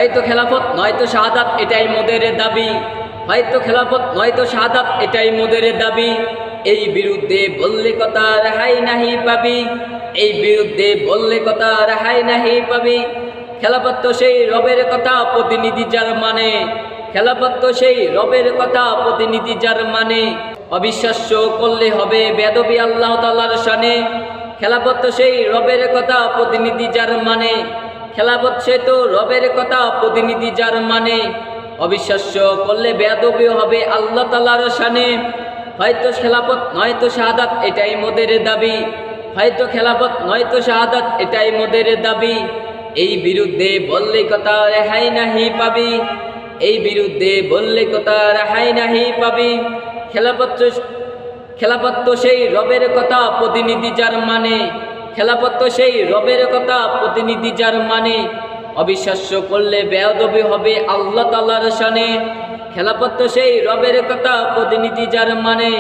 হয়তো খেলাফত নয়তো শাহাদাত, এটাই মোদের দাবি। হয়তো খেলাফত নয়তো শাহাদাত, এটাই মোদের দাবি। এই বিরুদ্ধে বললে কথা রেহাই নাহি পাবি, এই বিরুদ্ধে বললে কথা রেহাই নাহি পাবি। খেলাফত তো সেই রবের কথা, প্রতিনিধি যার মানে। খেলাফত তো সেই রবের কথা, প্রতিনিধি যার মানে। অবিশ্বাস্য করলে হবে বেয়াদবি আল্লাহ তাআলার শানে। খেলাফত তো সেই রবের কথা, প্রতিনিধি যার মানে। খেলাফত সে তো রবের কথা, প্রতিনিধি যার মানে। অবিশ্বাস্য করলে বেয়াদবি হবে আল্লাহ তাআলার শানে। হয়তো খেলাফত নয়তো শাহাদাত, এটাই মোদের দাবি। হয়তো খেলাফত নয়তো শাহাদাত, এটাই মোদের দাবি। এই বিরুদ্ধে বললে কথা রেহাই নাহি পাবি, এই বিরুদ্ধে বললে কথা রেহাই নাহি পাবি। খেলাফত তো সেই রবের কথা, প্রতিনিধি যার মানে। খেলাফত তো সেই রবের কথা, প্রতিনিধি যার মানে। অবিশ্বাস্য করলে বেয়াদবি হবে আল্লাহ তাআলার শানে। খেলাফত তো সেই রবের কথা, প্রতিনিধি যার মানে।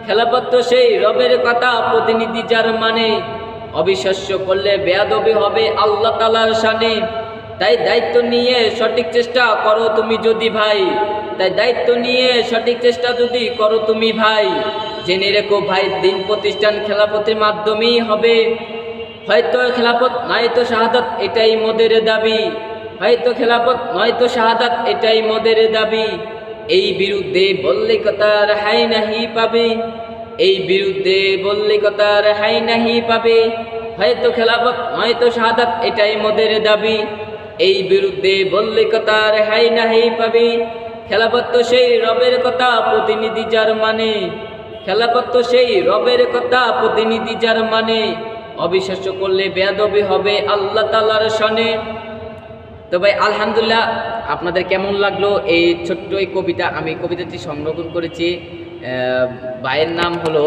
খেলাফত তো সেই রবের কথা, প্রতিনিধি যার মানে। অবিশ্বাস্য করলে বেয়াদবি হবে আল্লাহ তাআলার শানে। তাই দায়িত্ব নিয়ে সঠিক চেষ্টা করো তুমি যদি ভাই, তাই দায়িত্ব নিয়ে সঠিক চেষ্টা যদি করো তুমি ভাই। জেনে রেখো ভাই, দিন প্রতিষ্ঠান খেলাফতের মাধ্যমেই হবে। হয়তো খেলাফত নয়তো শাহাদাত, এটাই মোদের দাবি। হয়তো খেলাফত নয়তো শাহাদাত, এটাই মোদের দাবি। এই বিরুদ্ধে বললে কথা রেহাই নাহি পাবে, এই বিরুদ্ধে বললে কথা রেহাই নাহি পাবে। হয়তো খেলাফত নয়তো শাহাদাত, এটাই মোদের দাবি। এই বিরুদ্ধে বললে কথা রেহাই নাহি পাবে। খেলাফত তো সেই রবের কথা, প্রতিনিধি যার মানে। খেলাফত তো সেই রবের কথা, প্রতিনিধি যার মানে। অবিশ্বাস্য করলে বেয়াদবি হবে আল্লাহ তাআলার শানে। তো ভাই আলহামদুলিল্লাহ, আপনাদের কেমন লাগলো এই ছোট্ট এই কবিতা? আমি কবিতাটি সংরক্ষণ করেছি। ভাইয়ের নাম হলো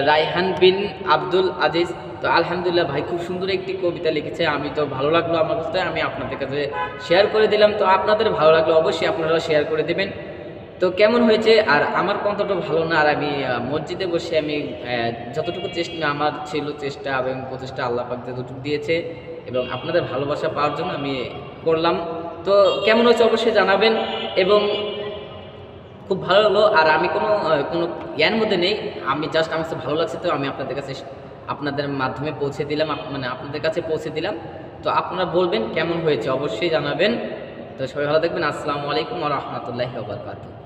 রায়হান বিন আব্দুল আজিজ। তো আলহামদুলিল্লাহ ভাই খুব সুন্দর একটি কবিতা লিখেছে। আমি তো ভালো লাগলো আমার কাছে, আমি আপনাদের কাছে শেয়ার করে দিলাম। তো আপনাদের ভালো লাগলো অবশ্যই আপনারা শেয়ার করে দেবেন। তো কেমন হয়েছে? আর আমার কণ্ঠটা ভালো না, আর আমি মসজিদে বসে আমি যতটুকু চেষ্টা আমার ছিল, চেষ্টা এবং প্রচেষ্টা আল্লাহ পাক যতটুকু দিয়েছে এবং আপনাদের ভালোবাসা পাওয়ার জন্য আমি করলাম। তো কেমন হয়েছে অবশ্যই জানাবেন। এবং খুব ভালো হলো। আর আমি কোনো ইয়ার মধ্যে নেই, আমি জাস্ট আমার কাছে ভালো লাগছে, তো আমি আপনাদের কাছে আপনাদের মাধ্যমে পৌঁছে দিলাম, মানে আপনাদের কাছে পৌঁছে দিলাম। তো আপনারা বলবেন কেমন হয়েছে, অবশ্যই জানাবেন। তো সবাই ভালো থাকবেন। আসসালামু আলাইকুম ওয়া রাহমাতুল্লাহি ওয়া বারাকাতুহু।